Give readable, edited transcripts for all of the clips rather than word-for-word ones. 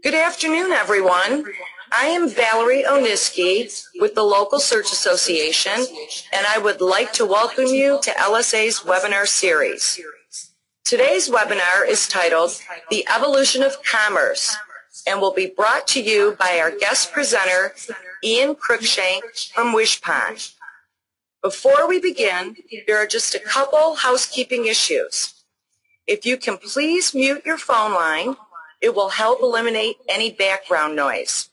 Good afternoon, everyone. I am Valerie Oniski with the Local Search Association, and I would like to welcome you to LSA's webinar series. Today's webinar is titled The Evolution of Commerce and will be brought to you by our guest presenter, Ian Cruikshank from Wishpond. Before we begin, there are just a couple housekeeping issues. If you can please mute your phone line, it will help eliminate any background noise.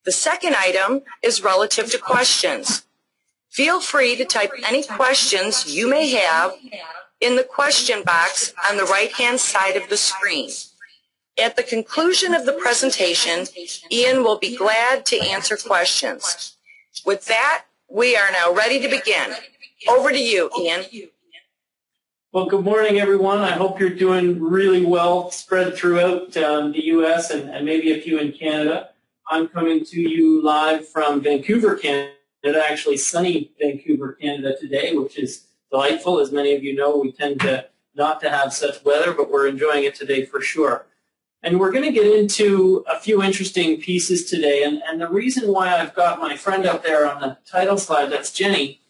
The second item is relative to questions. Feel free to type any questions you may have in the question box on the right-hand side of the screen. At the conclusion of the presentation, Ian will be glad to answer questions. With that, we are now ready to begin. Over to you, Ian. Well, good morning, everyone. I hope you're doing really well, spread throughout the U.S. and maybe a few in Canada. I'm coming to you live from Vancouver, Canada, actually sunny Vancouver, Canada today, which is delightful. As many of you know, we tend to not to have such weather, but we're enjoying it today for sure. And we're going to get into a few interesting pieces today. And the reason why I've got my friend up there on the title slide, that's Jenny,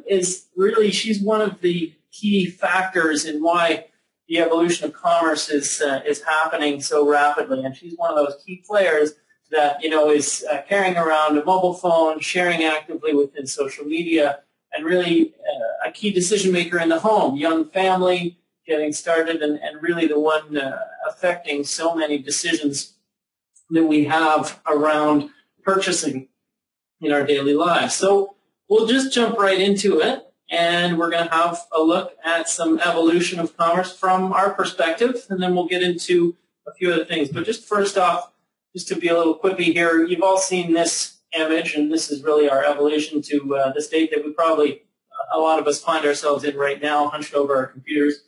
is really she's one of the key factors in why the evolution of commerce is happening so rapidly. And she's one of those key players that, you know, is carrying around a mobile phone, sharing actively within social media, and really a key decision maker in the home, young family, getting started, and really the one affecting so many decisions that we have around purchasing in our daily lives. So we'll just jump right into it, and we're going to have a look at some evolution of commerce from our perspective, and then we'll get into a few other things. But just first off, just to be a little quippy here, you've all seen this image, and this is really our evolution to the state that we probably, a lot of us find ourselves in right now, hunched over our computers.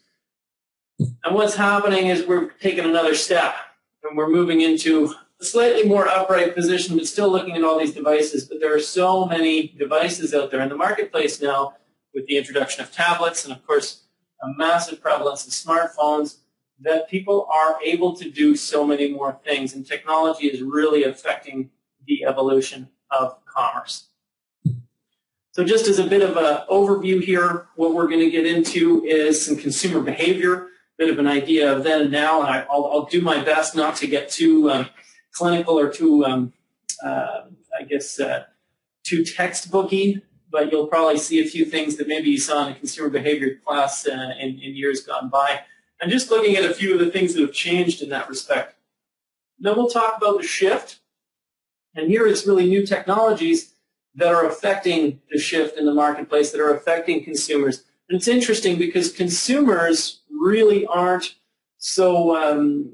And what's happening is we're taking another step, and we're moving into a slightly more upright position, but still looking at all these devices. But there are so many devices out there in the marketplace now with the introduction of tablets and, of course, a massive prevalence of smartphones, that people are able to do so many more things, and technology is really affecting the evolution of commerce. So just as a bit of an overview here, what we're going to get into is some consumer behavior, bit of an idea of then and now, and I'll do my best not to get too clinical or too, too textbooky, but you'll probably see a few things that maybe you saw in a consumer behavior class in years gone by. And just looking at a few of the things that have changed in that respect. Then we'll talk about the shift, and here it's really new technologies that are affecting the shift in the marketplace, that are affecting consumers. And it's interesting because consumers really aren't so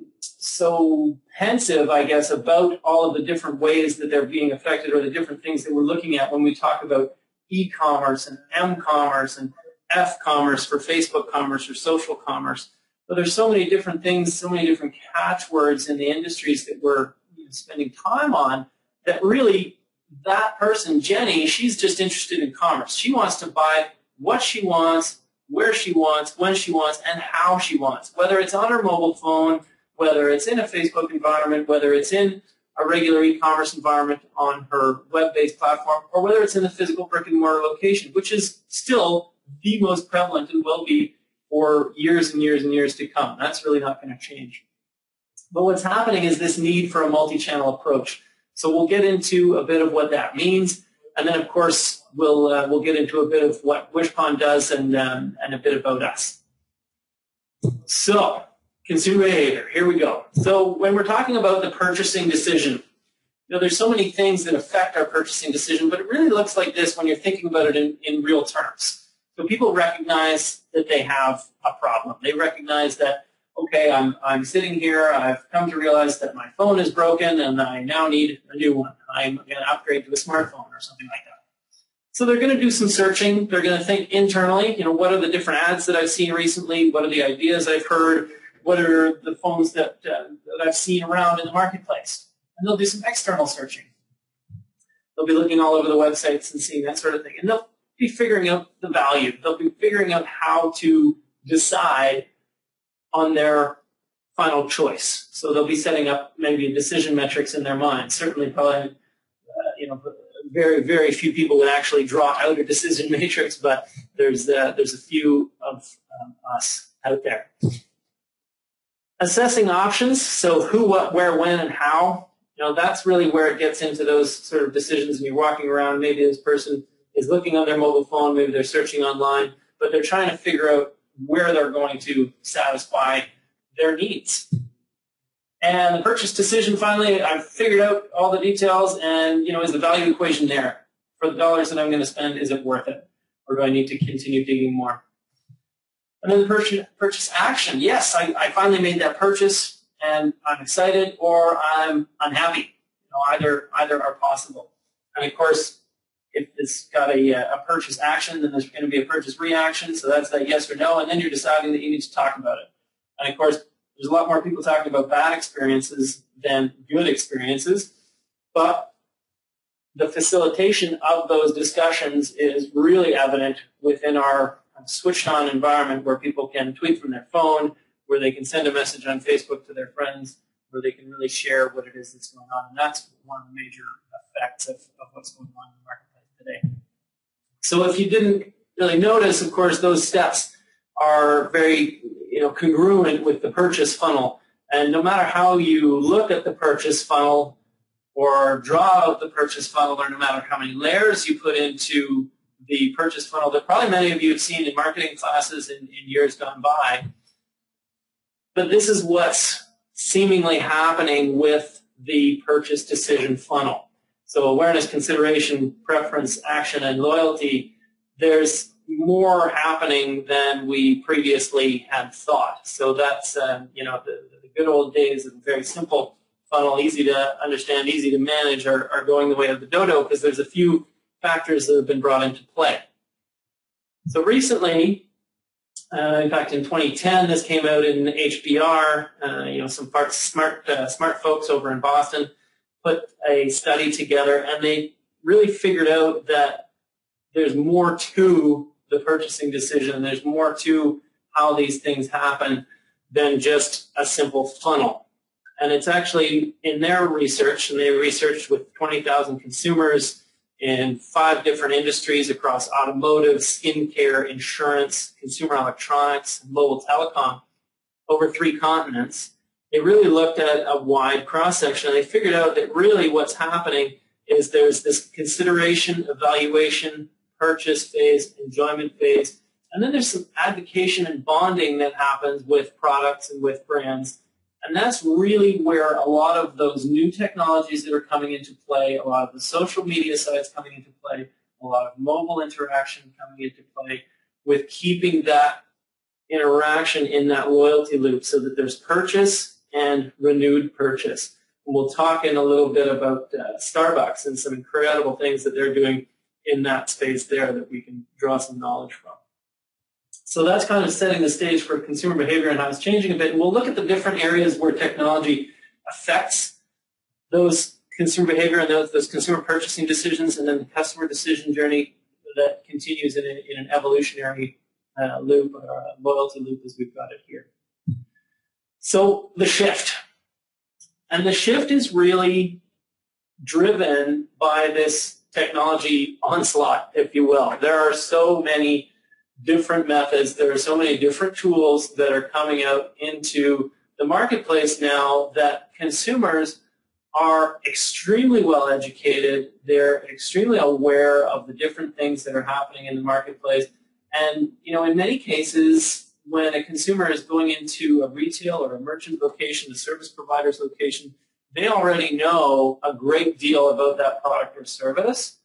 pensive, I guess, about all of the different ways that they're being affected, or the different things that we're looking at when we talk about e-commerce and m-commerce and f-commerce for Facebook commerce or social commerce. But there's so many different things, so many different catchwords in the industries that we're spending time on, that really that person, Jenny, she's just interested in commerce. She wants to buy what she wants, where she wants, when she wants, and how she wants, whether it's on her mobile phone, whether it's in a Facebook environment, whether it's in a regular e-commerce environment on her web-based platform, or whether it's in a physical brick-and-mortar location, which is still the most prevalent and will be for years and years and years to come. That's really not going to change. But what's happening is this need for a multi-channel approach. So we'll get into a bit of what that means, and then, of course, we'll get into a bit of what Wishpond does and a bit about us. So, consumer behavior, here we go. So when we're talking about the purchasing decision, you know, there's so many things that affect our purchasing decision, but it really looks like this when you're thinking about it in real terms. So people recognize that they have a problem. They recognize that, okay, I'm sitting here, I've come to realize that my phone is broken and I now need a new one. I'm going to upgrade to a smartphone or something like that. So they're going to do some searching. They're going to think internally, what are the different ads that I've seen recently? What are the ideas I've heard? What are the phones that I've seen around in the marketplace? And they'll do some external searching. They'll be looking all over the websites and seeing that sort of thing. And they'll be figuring out the value. They'll be figuring out how to decide on their final choice. So they'll be setting up maybe decision metrics in their mind. Certainly, probably, very, very few people would actually draw out a decision matrix, but there's a few of us out there. Assessing options, so who, what, where, when, and how. That's really where it gets into those sort of decisions. And you're walking around, maybe this person is looking on their mobile phone, maybe they're searching online, but they're trying to figure out where they're going to satisfy their needs. And the purchase decision, finally, I've figured out all the details, and is the value equation there? For the dollars that I'm going to spend, is it worth it? Or do I need to continue digging more? And then the purchase action. Yes, I finally made that purchase, and I'm excited, or I'm unhappy. Either are possible. And of course, if it's got a purchase action, then there's going to be a purchase reaction. So that's that yes or no, and then you're deciding that you need to talk about it. And of course, there's a lot more people talking about bad experiences than good experiences, but the facilitation of those discussions is really evident within our switched-on environment where people can tweet from their phone, where they can send a message on Facebook to their friends, where they can really share what it is that's going on. And that's one of the major effects of what's going on in the marketplace today. So if you didn't really notice, of course, those steps are very congruent with the purchase funnel. And no matter how you look at the purchase funnel or draw out the purchase funnel, or no matter how many layers you put into the purchase funnel that probably many of you have seen in marketing classes in years gone by, but this is what's seemingly happening with the purchase decision funnel. So awareness, consideration, preference, action, and loyalty, there's more happening than we previously had thought. So that's, the good old days of a very simple funnel, easy to understand, easy to manage, are going the way of the dodo, because there's a few factors that have been brought into play. So recently, in fact, in 2010, this came out in HBR. Some smart folks over in Boston put a study together, and they really figured out that there's more to the purchasing decision. There's more to how these things happen than just a simple funnel. And it's actually in their research, and they researched with 20,000 consumers in 5 different industries across automotive, skincare, insurance, consumer electronics, and mobile telecom, over 3 continents. They really looked at a wide cross-section, and they figured out that really what's happening is there's this consideration, evaluation, purchase phase, enjoyment phase, and then there's some advocation and bonding that happens with products and with brands. And that's really where a lot of those new technologies that are coming into play, a lot of the social media sites coming into play, a lot of mobile interaction coming into play, with keeping that interaction in that loyalty loop so that there's purchase and renewed purchase. And we'll talk in a little bit about Starbucks and some incredible things that they're doing in that space there that we can draw some knowledge from. So that's kind of setting the stage for consumer behavior and how it's changing a bit. And we'll look at the different areas where technology affects those consumer behavior and those consumer purchasing decisions, and then the customer decision journey that continues in an evolutionary loop, or a loyalty loop as we've got it here. So the shift. And the shift is really driven by this technology onslaught, if you will. There are so many different methods. There are so many different tools that are coming out into the marketplace now that consumers are extremely well educated. They're extremely aware of the different things that are happening in the marketplace. And, in many cases, when a consumer is going into a retail or a merchant location, a service provider's location, they already know a great deal about that product or service,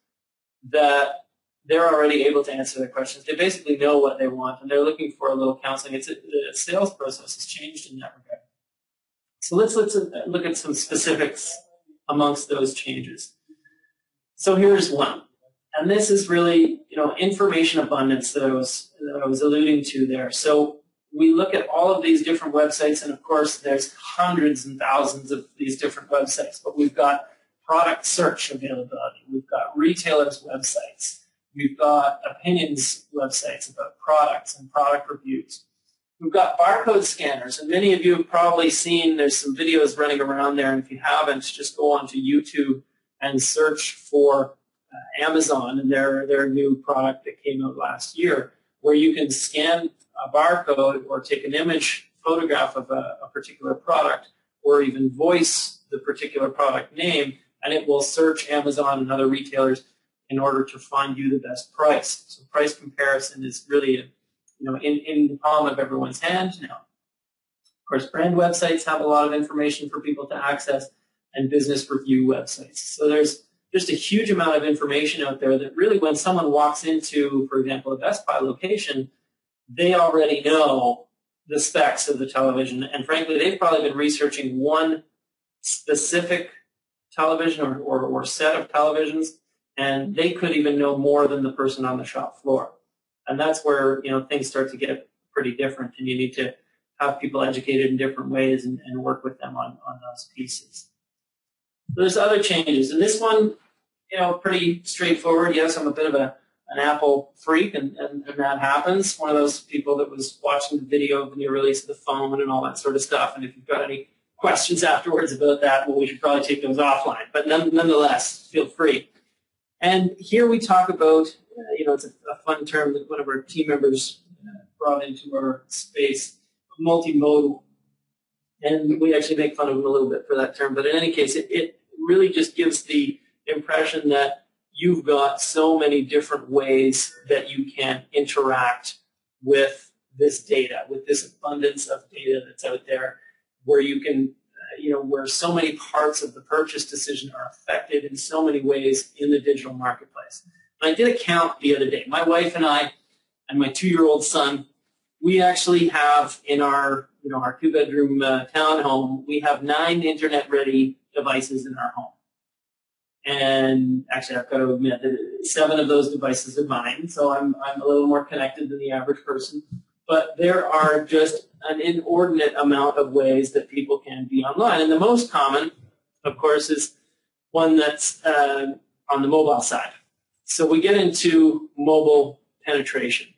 that they're already able to answer their questions. They basically know what they want, and they're looking for a little counseling. The sales process has changed in that regard. So let's look at some specifics amongst those changes. So here's one, And this is really, information abundance that I was alluding to there. So we look at all of these different websites, and of course there's hundreds and thousands of these different websites, but we've got product search availability, we've got retailers' websites, we've got opinions websites about products and product reviews. We've got barcode scanners, and many of you have probably seen there's some videos running around there, and if you haven't, just go onto YouTube and search for Amazon and their new product that came out last year, where you can scan a barcode or take an image photograph of a particular product, or even voice the particular product name, and it will search Amazon and other retailers in order to find you the best price. So price comparison is really in the palm of everyone's hand now. Of course, brand websites have a lot of information for people to access, and business review websites. So there's just a huge amount of information out there that really, when someone walks into, for example, a Best Buy location, they already know the specs of the television. And frankly, they've probably been researching one specific television or set of televisions, and they could even know more than the person on the shop floor. And that's where things start to get pretty different, and you need to have people educated in different ways and work with them on those pieces. So there's other changes, and this one, pretty straightforward. Yes, I'm a bit of an Apple freak, and that happens. One of those people that was watching the video of the new release of the phone and all that sort of stuff. And if you've got any questions afterwards about that, well, we should probably take those offline. But nonetheless, feel free. And here we talk about, it's a fun term that one of our team members brought into our space, multimodal. And we actually make fun of him a little bit for that term. But in any case, it really just gives the impression that you've got so many different ways that you can interact with this data, with this abundance of data that's out there, where you can, where so many parts of the purchase decision are affected in so many ways in the digital marketplace. And I did a count the other day. My wife and I and my 2-year-old son, we actually have in our, our 2-bedroom townhome, we have 9 internet-ready devices in our home. And actually, I've got to admit that 7 of those devices are mine, so I'm a little more connected than the average person. But there are just an inordinate amount of ways that people can be online. And the most common, of course, is one that's on the mobile side. So we get into mobile penetration.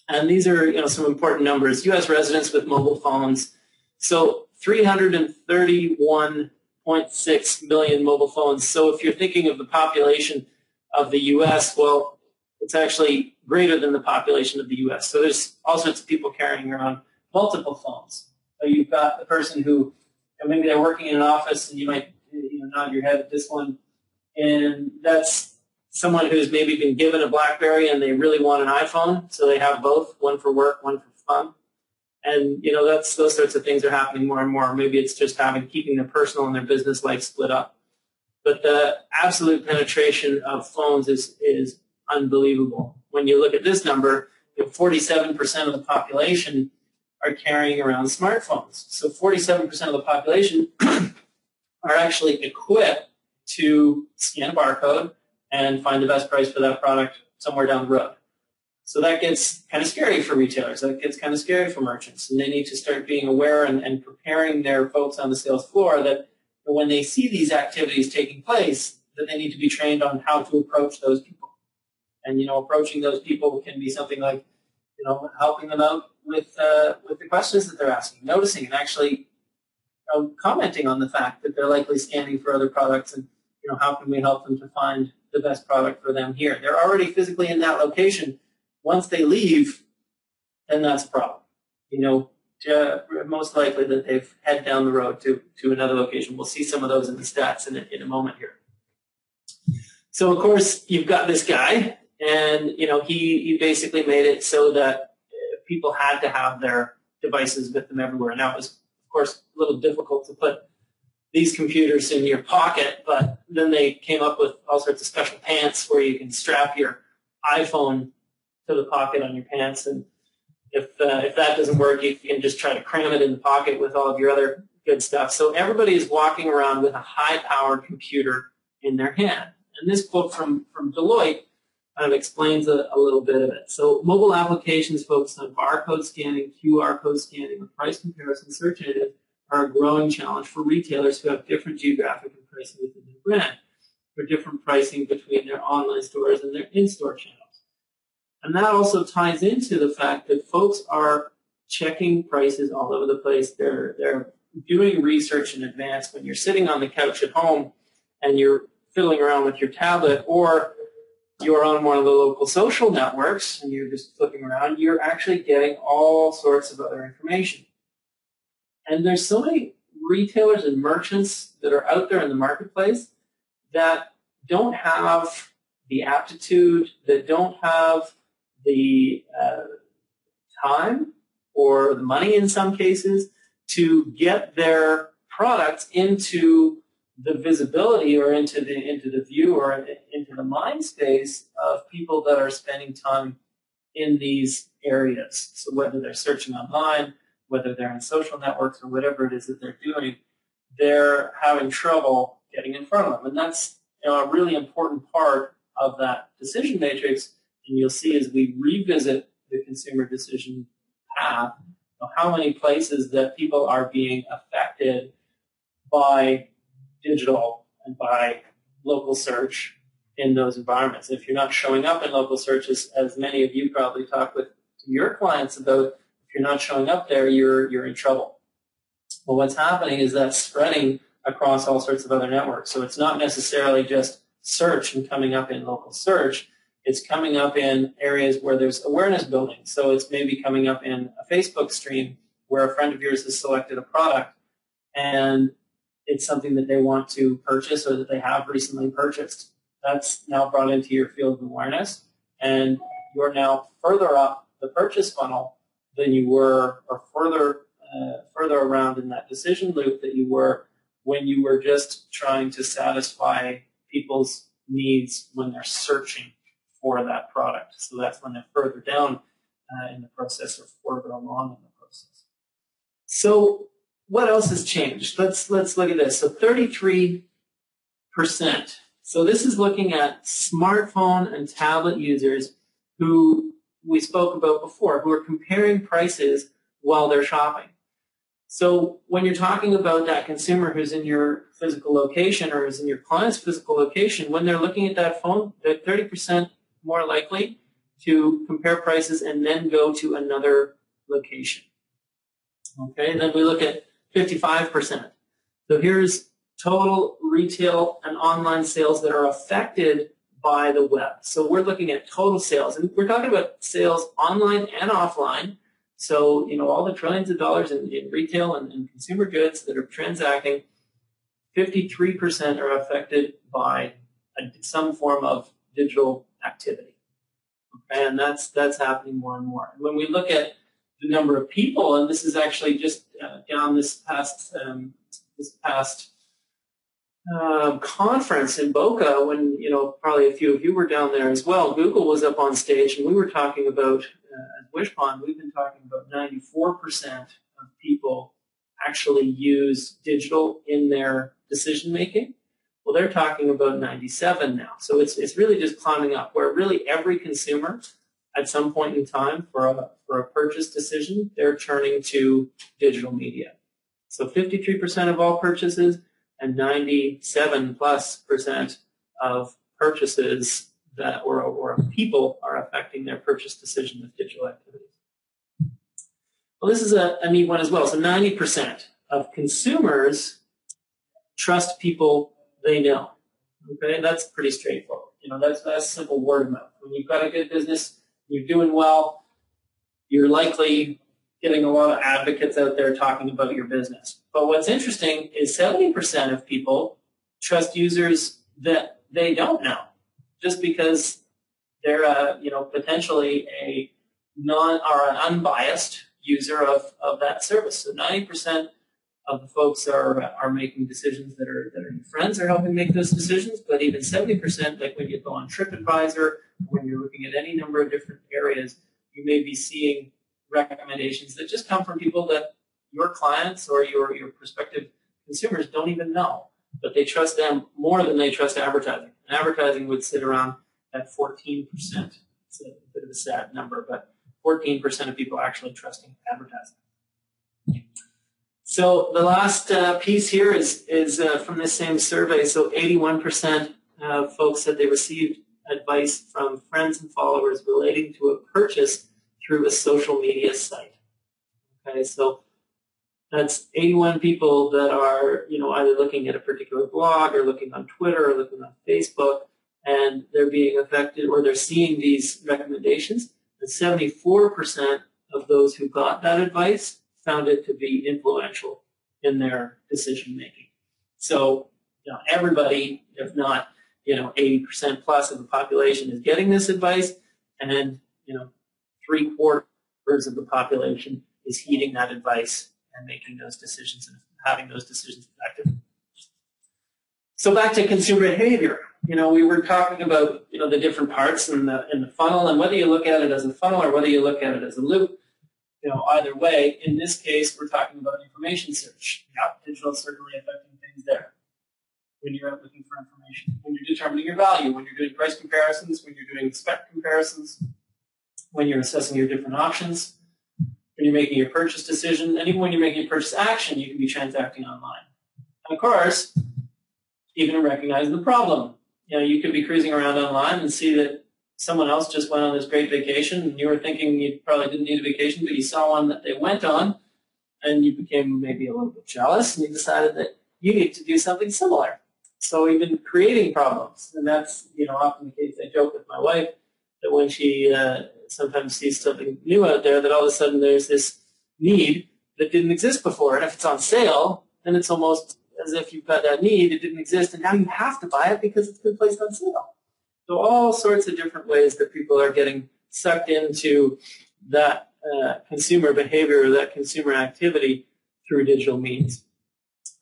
And these are some important numbers. U.S. residents with mobile phones. So 331.6 million mobile phones. So if you're thinking of the population of the U.S., well, it's actually greater than the population of the U.S. So there's all sorts of people carrying around multiple phones. So you've got the person who, maybe they're working in an office, and you might nod your head at this one, and that's someone who's maybe been given a BlackBerry and they really want an iPhone, so they have both, one for work, one for fun. And those sorts of things are happening more and more. Maybe it's just keeping their personal and their business life split up. But the absolute penetration of phones is unbelievable. When you look at this number, 47% of the population are carrying around smartphones. So 47% of the population are actually equipped to scan a barcode and find the best price for that product somewhere down the road. So that gets kind of scary for retailers. That gets kind of scary for merchants. And they need to start being aware and preparing their folks on the sales floor that when they see these activities taking place, that they need to be trained on how to approach those people. And, approaching those people can be something like, helping them out with the questions that they're asking, noticing and actually commenting on the fact that they're likely scanning for other products, and, how can we help them to find the best product for them here. They're already physically in that location. Once they leave, then that's a problem. Most likely that they've head down the road to another location. We'll see some of those in the stats in a moment here. So, of course, you've got this guy, and, he basically made it so that people had to have their devices with them everywhere. Now, it was, of course, a little difficult to put these computers in your pocket, but then they came up with all sorts of special pants where you can strap your iPhone to the pocket on your pants, and if that doesn't work, you can just try to cram it in the pocket with all of your other good stuff. So everybody is walking around with a high-powered computer in their hand. And this quote from Deloitte kind of explains a little bit of it. So mobile applications focused on barcode scanning, QR code scanning, or price comparison search engines are a growing challenge for retailers who have different geographic and pricing within their brand, or different pricing between their online stores and their in-store channels. And that also ties into the fact that folks are checking prices all over the place. They're doing research in advance. When you're sitting on the couch at home and you're fiddling around with your tablet, or you're on one of the local social networks and you're just flipping around, you're actually getting all sorts of other information. And there's so many retailers and merchants that are out there in the marketplace that don't have the aptitude, that don't have the time or the money in some cases to get their products into the visibility or into the view or into the mind space of people that are spending time in these areas. So whether they're searching online, whether they're in social networks, or whatever it is that they're doing, they're having trouble getting in front of them. And that's a really important part of that decision matrix. And you'll see as we revisit the consumer decision path, how many places that people are being affected by digital and by local search in those environments. If you're not showing up in local search, as many of you probably talk with your clients about, if you're not showing up there, you're in trouble. Well, what's happening is that's spreading across all sorts of other networks. So it's not necessarily just search and coming up in local search. It's coming up in areas where there's awareness building. So it's maybe coming up in a Facebook stream where a friend of yours has selected a product and it's something that they want to purchase or that they have recently purchased. That's now brought into your field of awareness, and you're now further up the purchase funnel than you were, or further around in that decision loop that you were when you were just trying to satisfy people's needs when they're searching for that product. So that's when they're further down in the process or further along in the process. So what else has changed? Let's look at this. So 33%. So this is looking at smartphone and tablet users who we spoke about before, who are comparing prices while they're shopping. So when you're talking about that consumer who's in your physical location or is in your client's physical location, when they're looking at that phone, they're 30% more likely to compare prices and then go to another location. Okay, and then we look at 55%. So here's total retail and online sales that are affected by the web. So we're looking at total sales, and we're talking about sales online and offline. So, all the trillions of dollars in retail and consumer goods that are transacting, 53% are affected by some form of digital activity. Okay, and that's happening more and more. And when we look at the number of people, and this is actually just down this past conference in Boca, when probably a few of you were down there as well. Google was up on stage, and we were talking about at Wishpond. We've been talking about 94% of people actually use digital in their decision making. Well, they're talking about 97 now. So it's really just climbing up, where really every consumer at some point in time for a purchase decision, they're turning to digital media. So 53% of all purchases and 97+% of purchases that or people are affecting their purchase decision with digital activities. Well, this is a neat one as well. So 90% of consumers trust people they know. Okay, that's pretty straightforward. That's simple word of mouth. When you've got a good business, you're doing well, you're likely getting a lot of advocates out there talking about your business. But what's interesting is 70% of people trust users that they don't know, just because they're potentially an unbiased user of that service. So 90% of the folks are making decisions that are your friends are helping make those decisions, but even 70%, like when you go on TripAdvisor, when you're looking at any number of different areas, you may be seeing recommendations that just come from people that your clients or your prospective consumers don't even know, but they trust them more than they trust advertising. And advertising would sit around at 14%. It's a bit of a sad number, but 14% of people actually trusting advertising. So the last piece here is from this same survey. So 81% of folks said they received advice from friends and followers relating to a purchase through a social media site. Okay, so that's 81 people that are, either looking at a particular blog or looking on Twitter or looking on Facebook, and they're being affected or they're seeing these recommendations. And 74% of those who got that advice found it to be influential in their decision making. So, everybody, if not, 80% plus of the population is getting this advice, and 3/4 of the population is heeding that advice and making those decisions and having those decisions effective. So back to consumer behavior. We were talking about the different parts in the funnel, and whether you look at it as a funnel or whether you look at it as a loop, either way, in this case, we're talking about information search. Yeah, digital is certainly affecting things there. When you're out looking for information, when you're determining your value, when you're doing price comparisons, when you're doing spec comparisons, when you're assessing your different options, when you're making your purchase decision, and even when you're making a purchase action, you can be transacting online. And of course, even recognizing the problem. You could be cruising around online and see that someone else just went on this great vacation, and you were thinking you probably didn't need a vacation, but you saw one that they went on, and you became maybe a little bit jealous, and you decided that you need to do something similar. So even creating problems, and that's often the case. I joke with my wife that when she sometimes sees something new out there, that all of a sudden there's this need that didn't exist before, and if it's on sale, then it's almost as if you've got that need, it didn't exist, and now you have to buy it because it's been placed on sale. So all sorts of different ways that people are getting sucked into that consumer behavior or that consumer activity through digital means.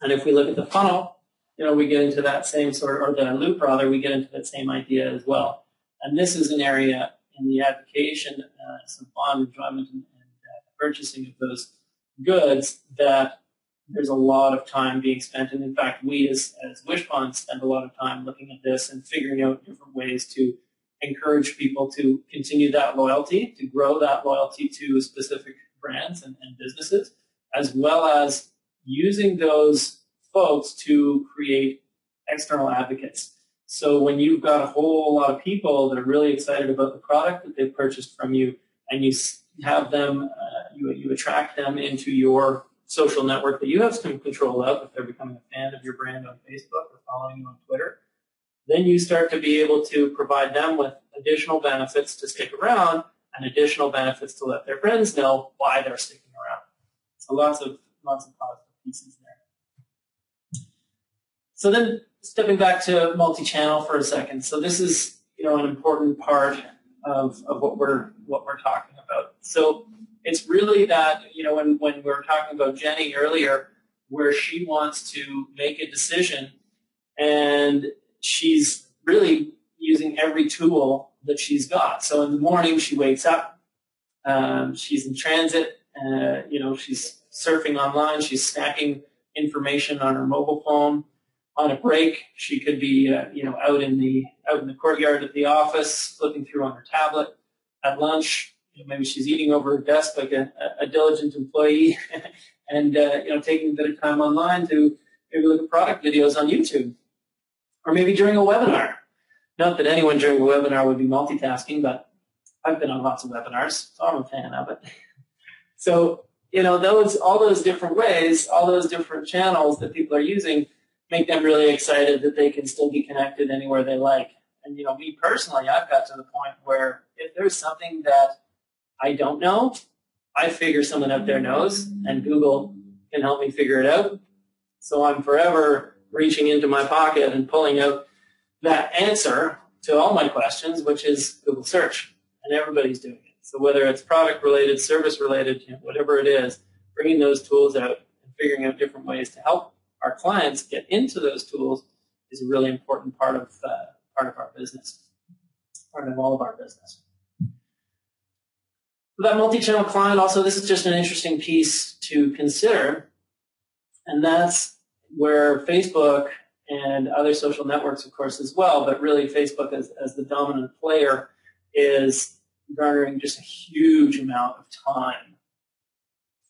And if we look at the funnel, we get into that same sort, or the loop rather, we get into that same idea as well. And this is an area in the advocation, some bond enjoyment and purchasing of those goods that there's a lot of time being spent. And in fact, we as Wishpond spend a lot of time looking at this and figuring out different ways to encourage people to continue that loyalty, to grow that loyalty to specific brands and businesses, as well as using those folks to create external advocates. So when you've got a whole lot of people that are really excited about the product that they've purchased from you, and you have them, you attract them into your social network that you have some control of, if they're becoming a fan of your brand on Facebook or following you on Twitter, then you start to be able to provide them with additional benefits to stick around and additional benefits to let their friends know why they're sticking around. So lots of positive pieces there. So then stepping back to multi-channel for a second. So this is an important part of what we're talking about. So it's really that, when we were talking about Jenny earlier, where she wants to make a decision and she's really using every tool that she's got. So in the morning she wakes up, she's in transit, she's surfing online, she's snacking information on her mobile phone. On a break, she could be out in the courtyard of the office, flipping through on her tablet. At lunch, maybe she's eating over her desk like a diligent employee, and taking a bit of time online to maybe look at product videos on YouTube, or maybe during a webinar. Not that anyone during a webinar would be multitasking, but I've been on lots of webinars, so I'm a fan of it. So all those different ways, all those different channels that people are using make them really excited that they can still be connected anywhere they like. And me personally, I've got to the point where if there's something that I don't know, I figure someone out there knows, and Google can help me figure it out. So I'm forever reaching into my pocket and pulling out that answer to all my questions, which is Google search, and everybody's doing it. So whether it's product related, service related, whatever it is, bringing those tools out and figuring out different ways to help our clients get into those tools is a really important part of our business, part of all of our business. For that multi-channel client, also, this is just an interesting piece to consider, and that's where Facebook and other social networks, of course, as well. But really, Facebook as the dominant player is garnering just a huge amount of time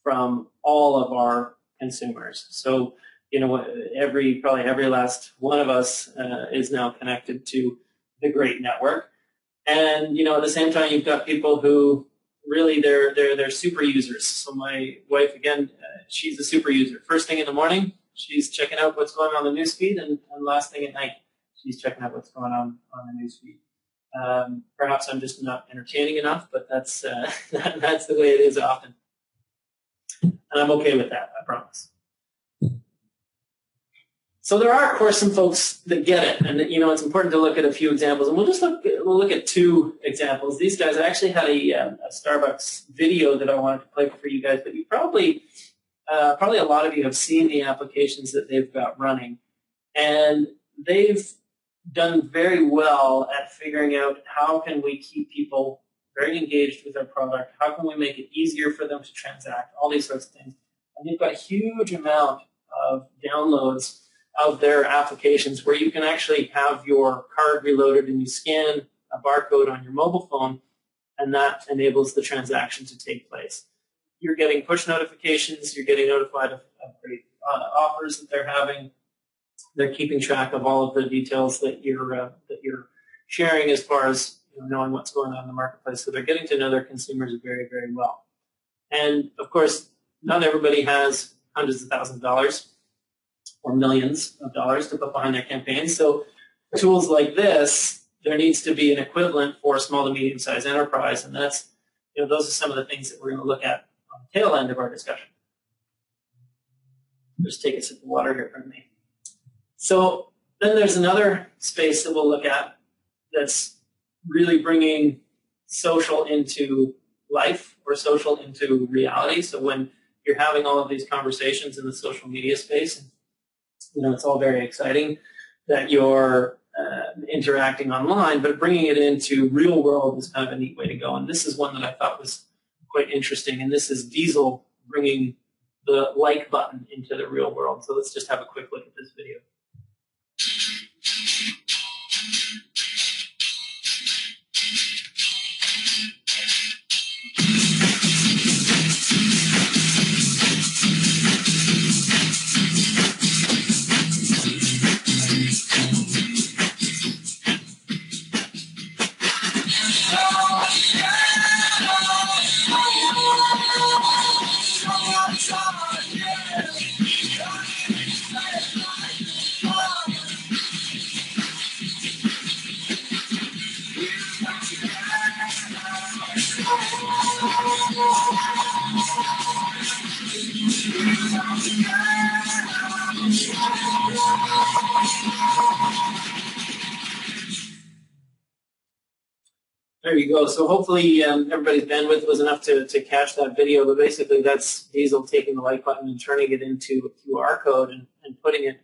from all of our consumers. So, probably every last one of us is now connected to the great network. And, at the same time, you've got people who really they're super users. So my wife, again, she's a super user. First thing in the morning, she's checking out what's going on the newsfeed, and last thing at night, she's checking out what's going on the newsfeed. Perhaps I'm just not entertaining enough, but that's that's the way it is often. And I'm okay with that, I promise. So there are, of course, some folks that get it, and it's important to look at a few examples, and we'll look at two examples. These guys, I actually had a Starbucks video that I wanted to play for you guys, but you probably a lot of you have seen the applications that they've got running, and they've done very well at figuring out how can we keep people very engaged with our product, how can we make it easier for them to transact, all these sorts of things. And they've got a huge amount of downloads of their applications where you can actually have your card reloaded and you scan a barcode on your mobile phone, and that enables the transaction to take place. You're getting push notifications, you're getting notified of great offers that they're having. They're keeping track of all of the details that you're sharing as far as knowing what's going on in the marketplace. So they're getting to know their consumers very, very well. And of course, not everybody has hundreds of thousands of dollars or millions of dollars to put behind their campaigns. So tools like this, there needs to be an equivalent for a small to medium-sized enterprise, and that's, those are some of the things that we're going to look at on the tail end of our discussion. Just take a sip of water here from me. So then there's another space that we'll look at that's really bringing social into life or social into reality. So when you're having all of these conversations in the social media space, it's all very exciting that you're interacting online, but bringing it into real world is kind of a neat way to go. And this is one that I thought was quite interesting. And this is Diesel bringing the like button into the real world. So let's just have a quick look at this video. There you go. So hopefully everybody's bandwidth was enough to catch that video, but basically that's Diesel taking the like button and turning it into a QR code and putting it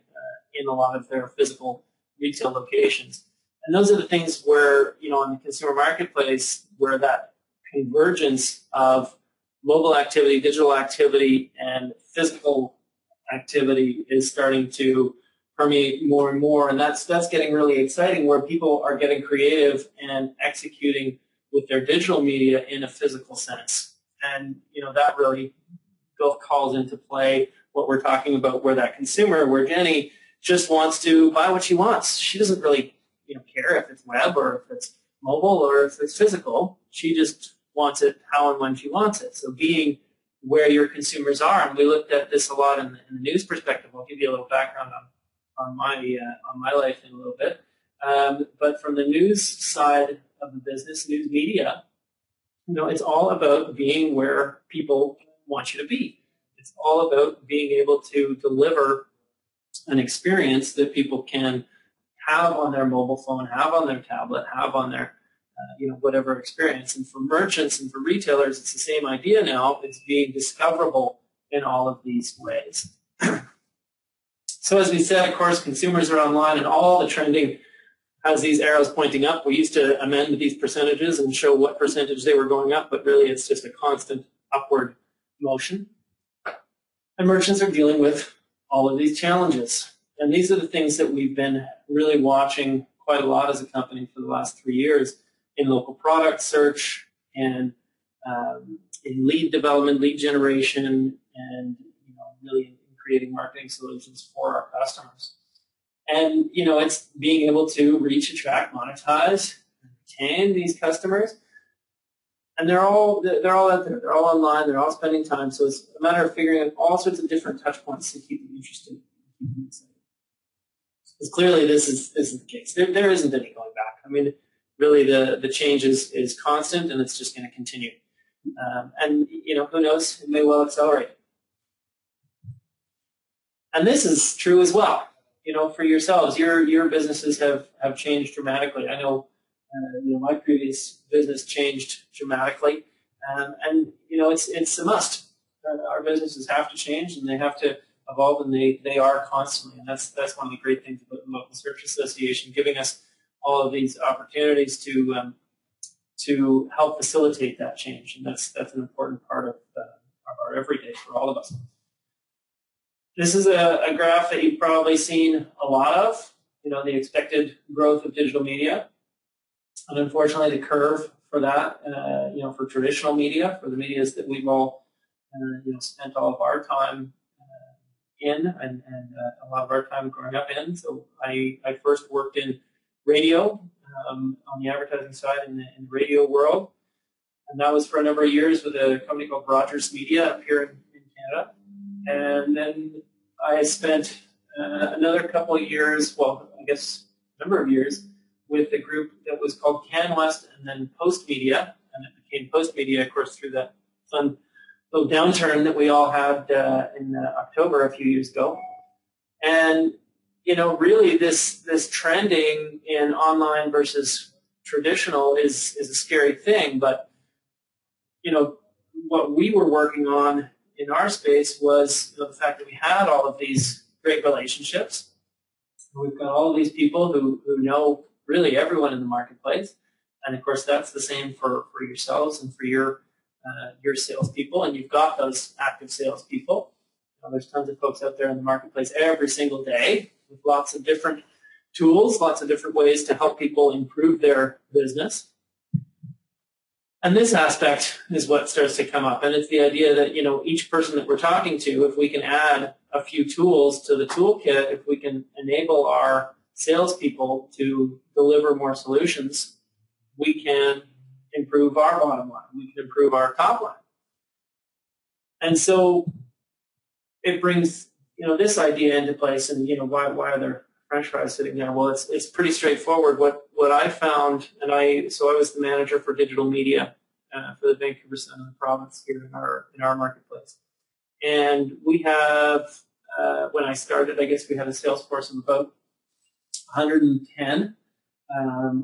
in a lot of their physical retail locations. And those are the things where, in the consumer marketplace, where that convergence of mobile activity, digital activity, and physical activity is starting to permeate more and more, and that's getting really exciting, where people are getting creative and executing with their digital media in a physical sense. And that really calls into play what we're talking about, where that consumer, where Jenny just wants to buy what she wants. She doesn't really care if it's web or if it's mobile or if it's physical. She just wants it how and when she wants it. So being where your consumers are, and we looked at this a lot in the news perspective. I'll give you a little background on my life in a little bit. But from the news side of the business, news media, it's all about being where people want you to be. It's all about being able to deliver an experience that people can have on their mobile phone, have on their tablet, have on their whatever experience. And for merchants and for retailers, it's the same idea now. It's being discoverable in all of these ways. So as we said, of course, consumers are online, and all the trending has these arrows pointing up. We used to amend these percentages and show what percentage they were going up, but really it's just a constant upward motion. And merchants are dealing with all of these challenges. And these are the things that we've been really watching quite a lot as a company for the last 3 years in local product search and in lead development, lead generation, and really in creating marketing solutions for our customers. And it's being able to reach, attract, monetize, and retain these customers. And they're all out there. They're all online. They're all spending time. So it's a matter of figuring out all sorts of different touch points to keep them interested, keep them excited. Because clearly this is the case. There isn't any going back. I mean, really the change is constant, and it's just going to continue. And who knows? It may well accelerate. And this is true as well. For yourselves, your businesses have changed dramatically. I know, my previous business changed dramatically, and it's a must. Our businesses have to change, and they have to evolve, and they are constantly. And that's one of the great things about the Local Search Association, giving us all of these opportunities to help facilitate that change, and that's an important part of our everyday for all of us. This is a graph that you've probably seen a lot of, the expected growth of digital media. And unfortunately, the curve for that, for traditional media, for the medias that we've all, spent all of our time in and a lot of our time growing up in. So I first worked in radio on the advertising side in the radio world. And that was for a number of years with a company called Rogers Media up here in Canada. And then I spent another couple of years, well, I guess a number of years, with a group that was called CanWest and then Post Media. And it became Post Media, of course, through that fun little downturn that we all had in October a few years ago. And, really this trending in online versus traditional is a scary thing. But, what we were working on in our space was the fact that we had all of these great relationships. We've got all of these people who know really everyone in the marketplace. And of course, that's the same for yourselves and for your salespeople. And you've got those active salespeople. There's tons of folks out there in the marketplace every single day with lots of different tools, lots of different ways to help people improve their business. And this aspect is what starts to come up. And it's the idea that, each person that we're talking to, if we can add a few tools to the toolkit, if we can enable our salespeople to deliver more solutions, we can improve our bottom line. We can improve our top line. And so it brings, this idea into place. And, why are there French fries sitting there? Well, it's pretty straightforward. What I found, and I was the manager for digital media for the Vancouver Sun province here in our marketplace. And we have, when I started, I guess we had a sales force of about 110.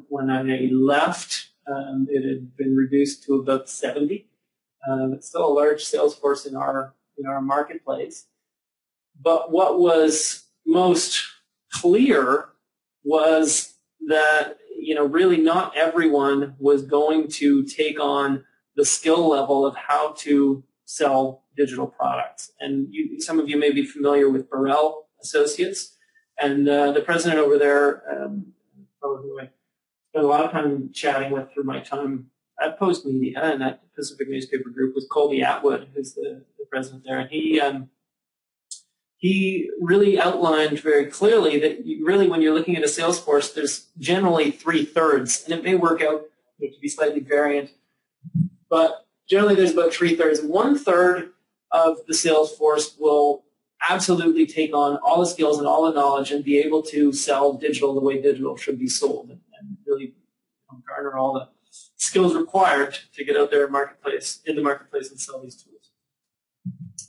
When I left, it had been reduced to about 70. It's still a large sales force in our marketplace. But what was most clear was that, really not everyone was going to take on the skill level of how to sell digital products. And some of you may be familiar with Burrell Associates. And the president over there, who I spent a lot of time chatting with through my time at Post Media and at Pacific Newspaper Group, was Colby Atwood, who's the president there. And he really outlined very clearly that really when you're looking at a sales force, there's generally 3/3, and it may work out to be slightly variant, but generally there's about 3/3. 1/3 of the sales force will absolutely take on all the skills and all the knowledge and be able to sell digital the way digital should be sold, and really garner all the skills required to get out there in the marketplace and sell these tools.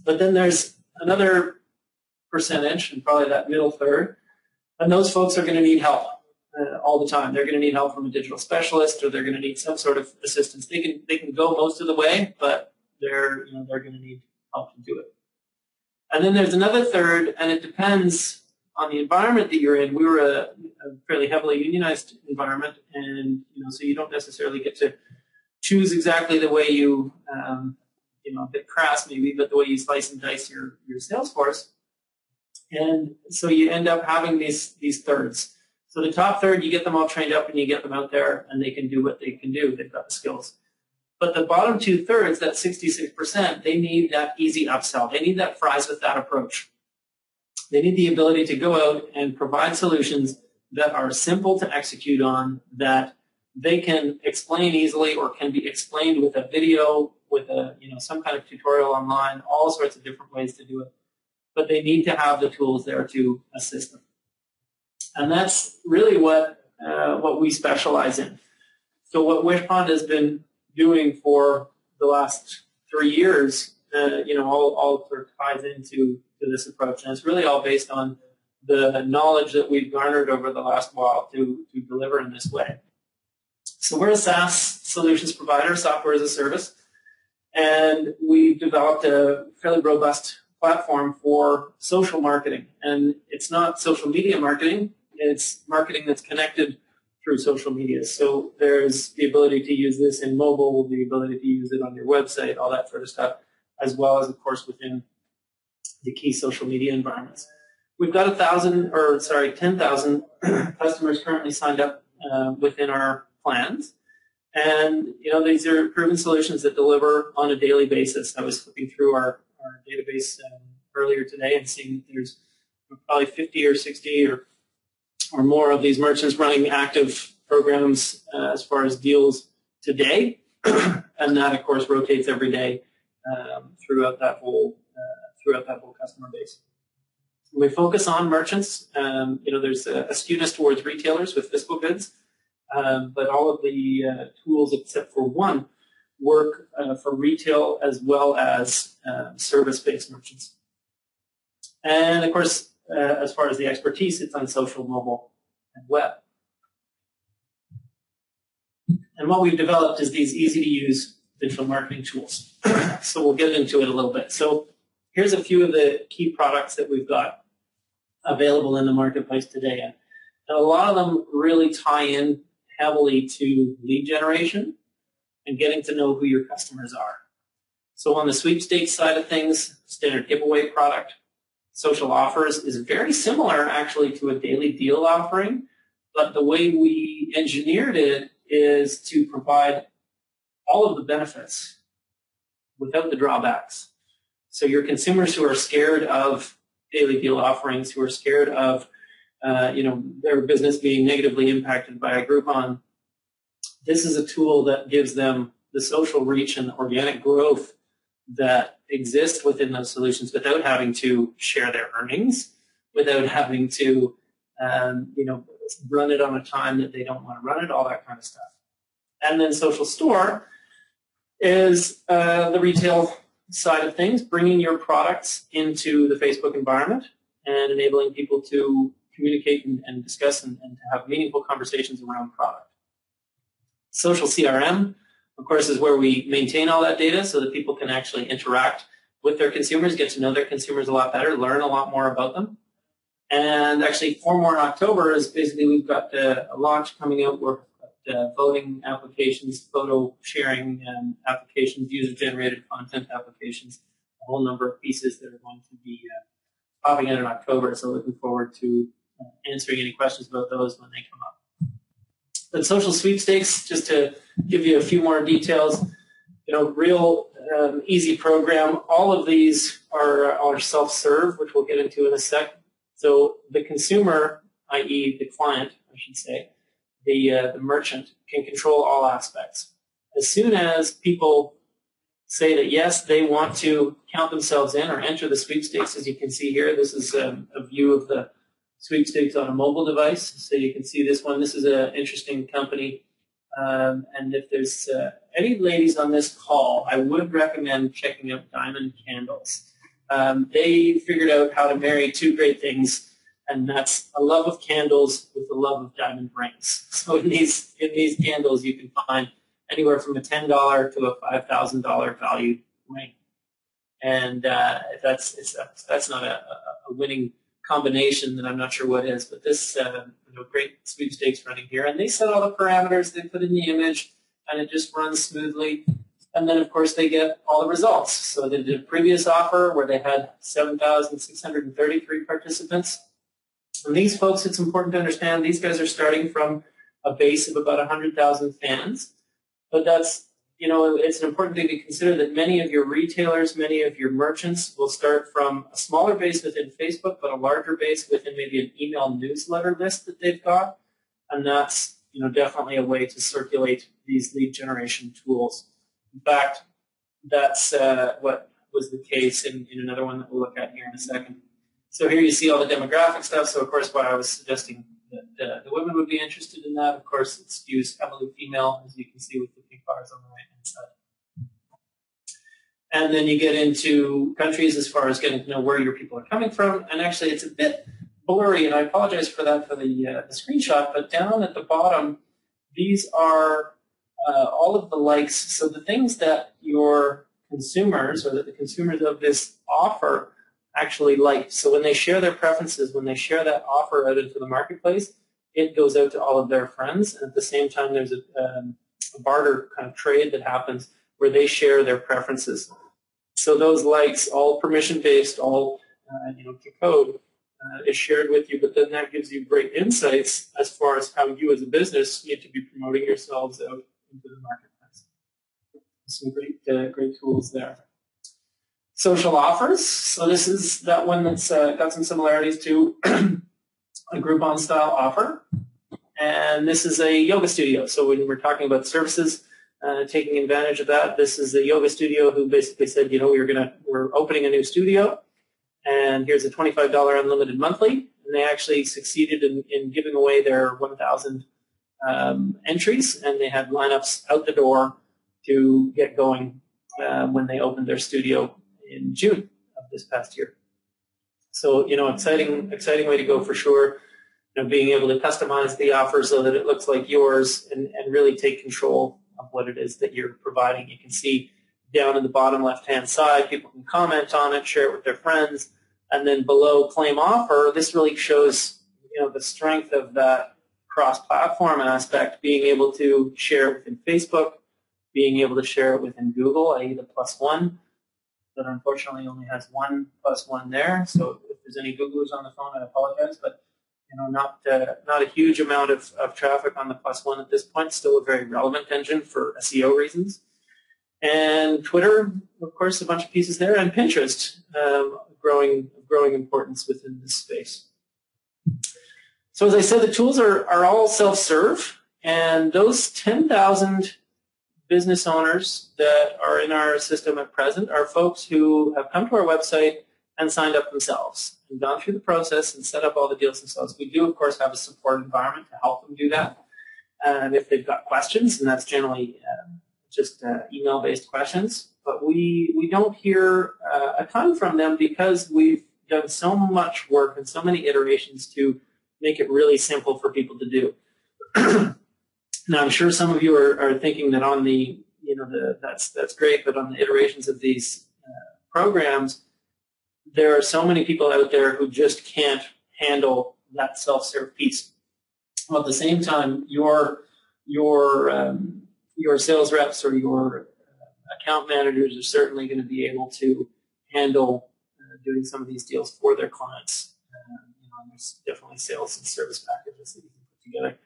But then there's another percentage, and probably that middle third, and those folks are going to need help all the time. They're going to need help from a digital specialist, or they're going to need some sort of assistance. They can go most of the way, but they're going to need help to do it. And then there's another third, and it depends on the environment that you're in. We were a fairly heavily unionized environment, and so you don't necessarily get to choose exactly the way you, a bit crass maybe, but the way you slice and dice your sales force. And so you end up having these thirds. So the top third, you get them all trained up and you get them out there and they can do what they can do. They've got the skills. But the bottom two thirds, that 66%, they need that easy upsell. They need that fries with that approach. They need the ability to go out and provide solutions that are simple to execute on, that they can explain easily or can be explained with a video, with a some kind of tutorial online, all sorts of different ways to do it. But they need to have the tools there to assist them. And that's really what we specialize in. So what Wishpond has been doing for the last 3 years, all sort of ties into this approach. And it's really all based on the knowledge that we've garnered over the last while to deliver in this way. So we're a SaaS solutions provider, software as a service, and we've developed a fairly robust platform for social marketing. And it's not social media marketing, it's marketing that's connected through social media. So there's the ability to use this in mobile, the ability to use it on your website, all that sort of stuff, as well as, of course, within the key social media environments. We've got 10,000 customers currently signed up within our plans. And, these are proven solutions that deliver on a daily basis. I was flipping through our database earlier today and seeing that there's probably 50 or 60 or more of these merchants running active programs as far as deals today. And that, of course, rotates every day throughout that whole customer base. We focus on merchants. There's a skewness towards retailers with physical goods, but all of the tools except for one work for retail as well as service-based merchants. And of course, as far as the expertise, it's on social, mobile, and web. And what we've developed is these easy-to-use digital marketing tools. So we'll get into it a little bit. So here's a few of the key products that we've got available in the marketplace today. And a lot of them really tie in heavily to lead generation and getting to know who your customers are. So on the sweepstakes side of things, standard giveaway product, social offers is very similar actually to a daily deal offering, but the way we engineered it is to provide all of the benefits without the drawbacks. So your consumers who are scared of daily deal offerings, who are scared of their business being negatively impacted by a Groupon, this is a tool that gives them the social reach and the organic growth that exists within those solutions without having to share their earnings, without having to run it on a time that they don't want to run it, all that kind of stuff. And then Social Store is the retail side of things, bringing your products into the Facebook environment and enabling people to communicate and discuss and to have meaningful conversations around product. Social CRM, of course, is where we maintain all that data so that people can actually interact with their consumers, get to know their consumers a lot better, learn a lot more about them. And actually, for more in October is basically we've got a launch coming out where voting applications, photo sharing applications, user-generated content applications, a whole number of pieces that are going to be popping out in October. So looking forward to answering any questions about those when they come up. But social sweepstakes, just to give you a few more details, real easy program. All of these are self-serve, which we'll get into in a sec. So the consumer, i.e. the client, I should say, the merchant, can control all aspects. As soon as people say that, yes, they want to count themselves in or enter the sweepstakes, as you can see here, this is a view of the sweepstakes on a mobile device. So you can see this one. This is an interesting company. And if there's any ladies on this call, I would recommend checking out Diamond Candles. They figured out how to marry two great things, and that's a love of candles with a love of diamond rings. So in these candles, you can find anywhere from a $10 to a $5,000 valued ring. And if that's not a winning combination, then I'm not sure what is. But this great sweepstakes running here, and they set all the parameters. They put in the image, and it just runs smoothly. And then, of course, they get all the results. So they did a previous offer where they had 7,633 participants. And these folks, it's important to understand, these guys are starting from a base of about 100,000 fans. But that's, it's an important thing to consider that many of your retailers, many of your merchants will start from a smaller base within Facebook, but a larger base within maybe an email newsletter list that they've got. And that's, definitely a way to circulate these lead generation tools. In fact, that's what was the case in another one that we'll look at here in a second. So here you see all the demographic stuff. So, of course, why I was suggesting that the women would be interested in that. Of course, it skews heavily female, as you can see with the pink bars on the right-hand side. And then you get into countries as far as getting to know where your people are coming from. And actually, it's a bit blurry, and I apologize for that for the screenshot. But down at the bottom, these are all of the likes. So the things that your consumers, or that the consumers of this offer, actually liked. So when they share their preferences, when they share that offer out into the marketplace, it goes out to all of their friends. And at the same time, there's a barter kind of trade that happens where they share their preferences. So those likes, all permission-based, all code, is shared with you, but then that gives you great insights as far as how you as a business need to be promoting yourselves out into the marketplace. Some great tools there. Social offers. So this is that one that's got some similarities to a Groupon style offer. And this is a yoga studio. So when we're talking about services, taking advantage of that, this is a yoga studio who basically said, we're opening a new studio, and here's a $25 unlimited monthly. And they actually succeeded in giving away their 1,000 entries, and they had lineups out the door to get going when they opened their studio in June of this past year. So, exciting way to go for sure. Being able to customize the offer so that it looks like yours and really take control of what it is that you're providing. You can see down in the bottom left-hand side, people can comment on it, share it with their friends, and then below claim offer, this really shows, the strength of that cross-platform aspect, being able to share it within Facebook, being able to share it within Google, i.e. the +1, that unfortunately only has one +1 there. So if there's any Googlers on the phone, I apologize, but not a huge amount of traffic on the +1 at this point. Still a very relevant engine for SEO reasons. And Twitter, of course, a bunch of pieces there, and Pinterest, growing importance within this space. So as I said, the tools are all self-serve, and those 10,000 business owners that are in our system at present are folks who have come to our website and signed up themselves and gone through the process and set up all the deals themselves. We do, of course, have a support environment to help them do that. And if they've got questions, and that's generally just email-based questions, but we don't hear a ton from them because we've done so much work and so many iterations to make it really simple for people to do. Now, I'm sure some of you are thinking that on the, that's great, but on the iterations of these programs, there are so many people out there who just can't handle that self-serve piece. Well, at the same time, your sales reps or your account managers are certainly going to be able to handle doing some of these deals for their clients. There's definitely sales and service packages that you can put together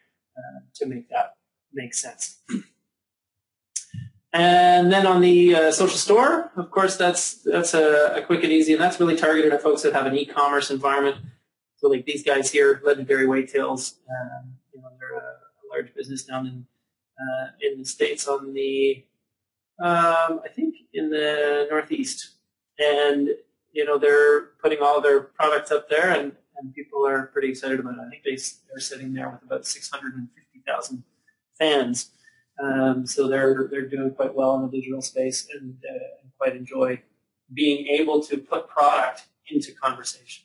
to make that make sense. And then on the social store, of course, that's a quick and easy, and that's really targeted at folks that have an e-commerce environment. So like these guys here, Legendary Whitetails, they're a large business down in the States on the, I think in the Northeast. And, they're putting all their products up there, and people are pretty excited about it. I think they're sitting there with about 650,000 fans. So they're doing quite well in the digital space and quite enjoy being able to put product into conversation.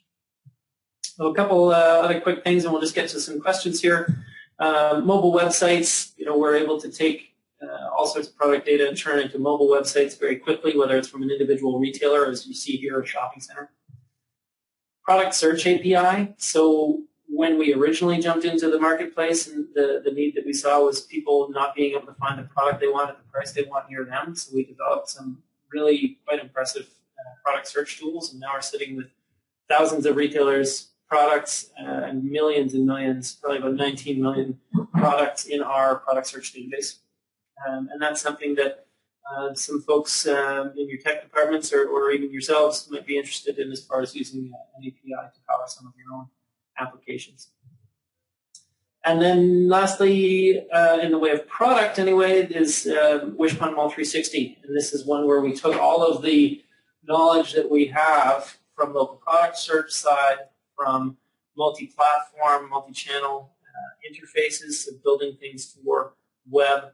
So a couple other quick things, and we'll just get to some questions here. Mobile websites, we're able to take all sorts of product data and turn it into mobile websites very quickly, whether it's from an individual retailer, as you see here, a shopping center. Product search API. So when we originally jumped into the marketplace, and the need that we saw was people not being able to find the product they want at the price they want near them. So we developed some really quite impressive product search tools, and now we're sitting with thousands of retailers' products and millions, probably about 19 million products in our product search database. And that's something that some folks in your tech departments or even yourselves might be interested in as far as using an API to power some of your own applications. And then lastly, in the way of product anyway, is Wishpond Mall 360. And this is one where we took all of the knowledge that we have from local product search side, from multi-platform, multi-channel interfaces, so building things for web,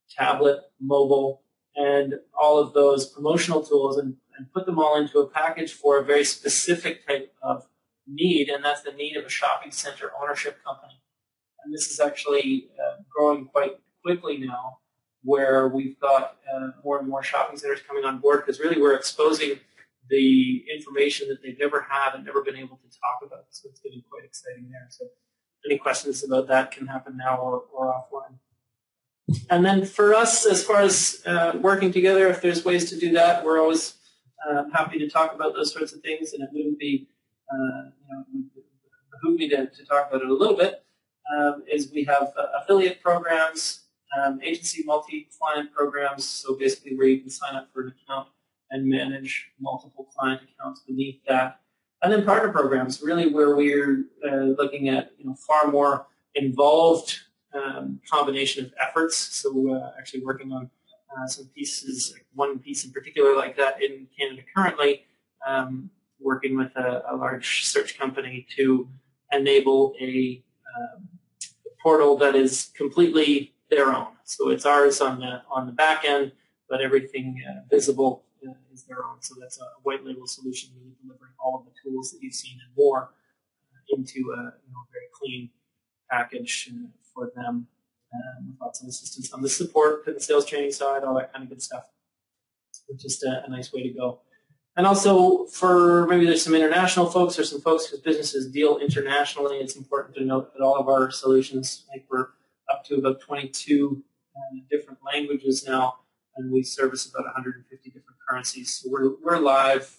tablet, mobile, and all of those promotional tools, and put them all into a package for a very specific type of need, and that's the need of a shopping center ownership company. And this is actually growing quite quickly now, where we've got more and more shopping centers coming on board, because really we're exposing the information that they've never had and never been able to talk about. So it's getting quite exciting there. So any questions about that can happen now or offline. And then for us, as far as working together, if there's ways to do that, we're always happy to talk about those sorts of things, and it wouldn't be, behoove me to talk about it a little bit, is we have affiliate programs, agency multi-client programs, so basically where you can sign up for an account and manage multiple client accounts beneath that. And then partner programs, really where we're looking at far more involved combination of efforts. So actually working on some pieces, one piece in particular like that in Canada currently, working with a large search company to enable a portal that is completely their own. So it's ours on the back end, but everything visible is their own. So that's a white label solution, really delivering all of the tools that you've seen and more into a very clean package for them, with lots of assistance on the support, the sales training side, all that kind of good stuff. It's just a nice way to go. And also for maybe there's some international folks or some folks whose businesses deal internationally, it's important to note that all of our solutions, I think we're up to about 22 different languages now, and we service about 150 different currencies. So we're live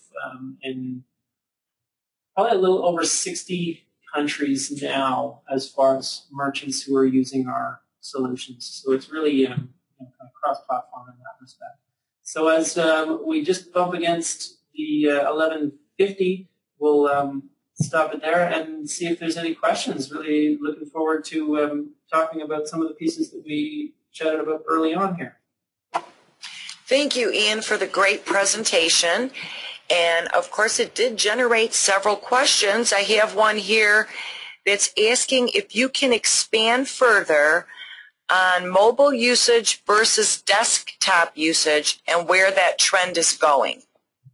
in probably a little over 60 countries now as far as merchants who are using our solutions. So it's really kind of cross-platform in that respect. So as we just bump against the 11:50, we'll stop it there and see if there's any questions. Really looking forward to talking about some of the pieces that we chatted about early on here. Thank you, Ian, for the great presentation. And of course, it did generate several questions. I have one here that's asking if you can expand further on mobile usage versus desktop usage and where that trend is going.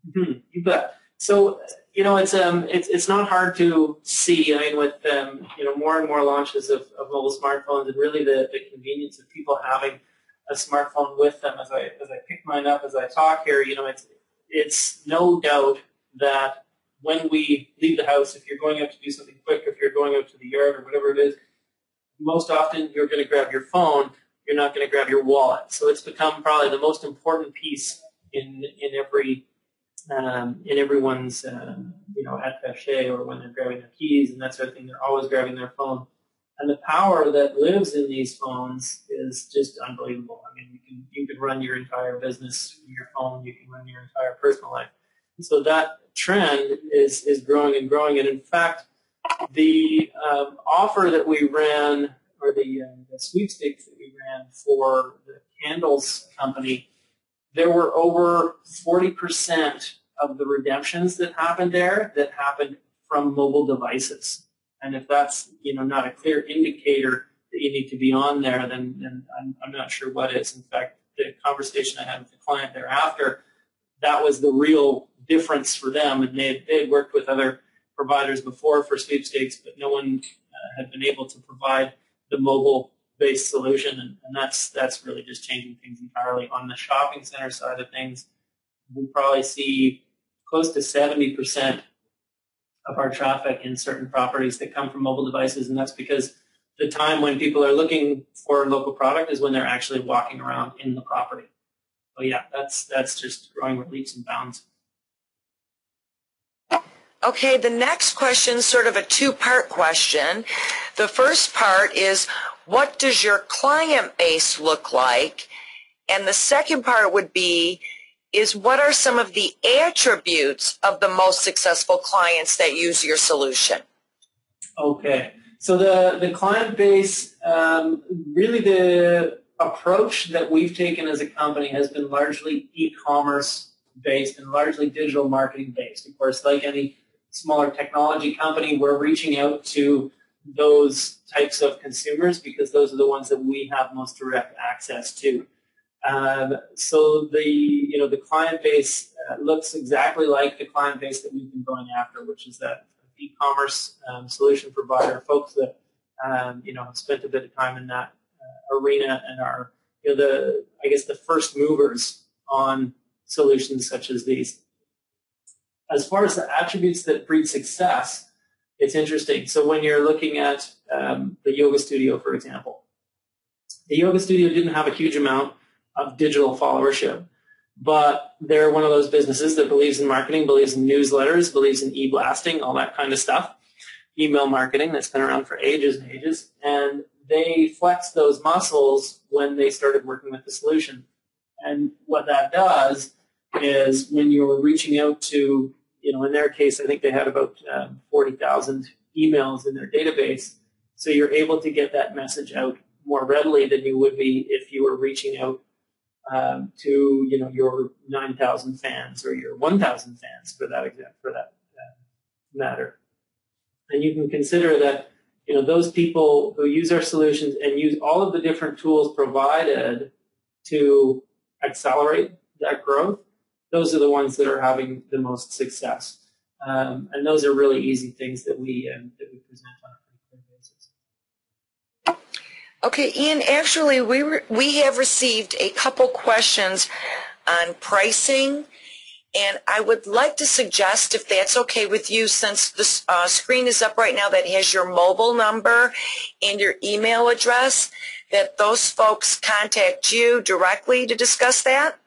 Mm-hmm. You bet. So, it's not hard to see. I mean, with more and more launches of mobile smartphones, and really the convenience of people having a smartphone with them. As I pick mine up as I talk here, it's no doubt that when we leave the house, if you're going out to do something quick, if you're going out to the yard or whatever it is, most often you're going to grab your phone. You're not going to grab your wallet. So it's become probably the most important piece in everyone's attaché, or when they're grabbing their keys and that sort of thing. They're always grabbing their phone. And the power that lives in these phones is just unbelievable. I mean, you can run your entire business with your phone. You can run your entire personal life. And so that trend is growing and growing. And in fact, the offer that we ran, or the sweepstakes that we ran for the candles company, there were over 40% of the redemptions that happened there that happened from mobile devices. And if that's not a clear indicator that you need to be on there, then I'm not sure what is. In fact, the conversation I had with the client thereafter, that was the real difference for them. And they had worked with other providers before for sweepstakes, but no one had been able to provide the mobile-based solution. And that's really just changing things entirely. On the shopping center side of things, we probably see close to 70% of our traffic in certain properties that come from mobile devices, and that's because the time when people are looking for a local product is when they're actually walking around in the property. So yeah, that's just growing with leaps and bounds. Okay, the next question is sort of a two-part question. The first part is, what does your client base look like? And the second part would be, is what are some of the attributes of the most successful clients that use your solution? Okay, so the client base, really the approach that we've taken as a company has been largely e-commerce based and largely digital marketing based. Of course, like any smaller technology company, we're reaching out to those types of consumers because those are the ones that we have most direct access to. So the client base looks exactly like the client base that we've been going after, which is that e-commerce solution provider, folks that have spent a bit of time in that arena and are the first movers on solutions such as these. As far as the attributes that breed success, it's interesting. So when you're looking at the yoga studio, for example, the yoga studio didn't have a huge amount of digital followership, but they're one of those businesses that believes in marketing, believes in newsletters, believes in e-blasting, all that kind of stuff, email marketing that's been around for ages and ages, and they flexed those muscles when they started working with the solution. And what that does is when you're reaching out to, in their case, I think they had about 40,000 emails in their database, so you're able to get that message out more readily than you would be if you were reaching out to your 9,000 fans or your 1,000 fans for that matter. And you can consider that those people who use our solutions and use all of the different tools provided to accelerate that growth, those are the ones that are having the most success. And those are really easy things that we present on a pretty clear basis. Okay, Ian, actually, we have received a couple questions on pricing, and I would like to suggest, if that's okay with you, since the screen is up right now that has your mobile number and your email address, that those folks contact you directly to discuss that?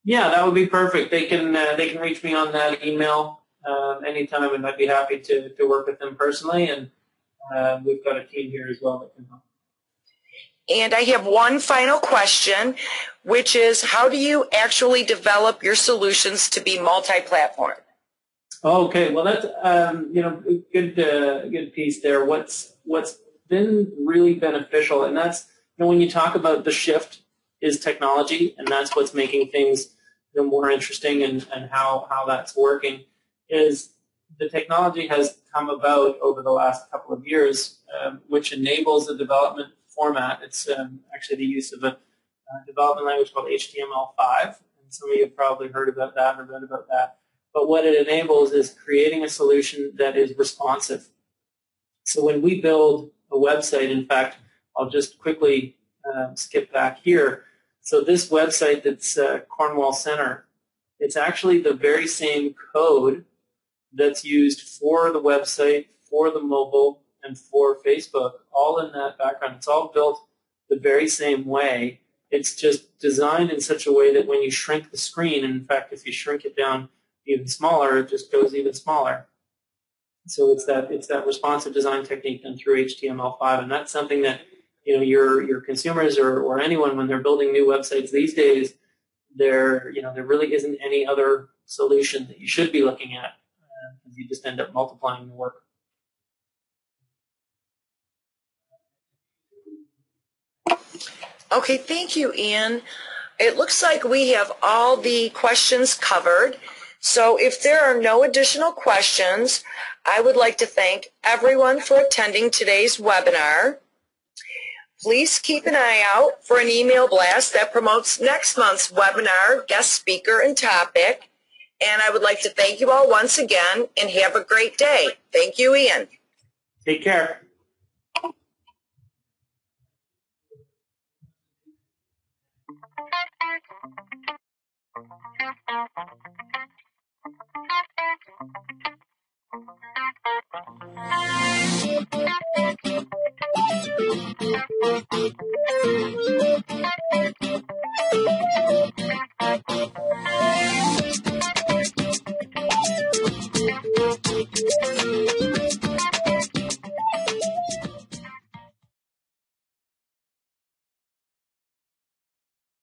Yeah, that would be perfect. They can reach me on that email anytime, and I'd be happy to work with them personally, and we've got a team here as well that can help. And I have one final question, which is, how do you actually develop your solutions to be multi-platform? Okay, well that's good piece there. What's been really beneficial, and that's when you talk about the shift is technology, and that's what's making things more interesting and how that's working, is the technology has come about over the last couple of years, which enables a development format. It's actually the use of a development language called HTML5, and some of you have probably heard about that or read about that. But what it enables is creating a solution that is responsive. So when we build a website, in fact, I'll just quickly skip back here. So this website that's Cornwall Center, it's actually the very same code that's used for the website, for the mobile, and for Facebook, all in that background. It's all built the very same way. It's just designed in such a way that when you shrink the screen, and in fact, if you shrink it down even smaller, it just goes even smaller. So it's that responsive design technique done through HTML5, and that's something that your consumers or anyone, when they're building new websites these days, there really isn't any other solution that you should be looking at. You just end up multiplying the work. Okay, thank you, Ian. It looks like we have all the questions covered. So if there are no additional questions, I would like to thank everyone for attending today's webinar. Please keep an eye out for an email blast that promotes next month's webinar, guest speaker, and topic. And I would like to thank you all once again, and have a great day. Thank you, Ian. Take care.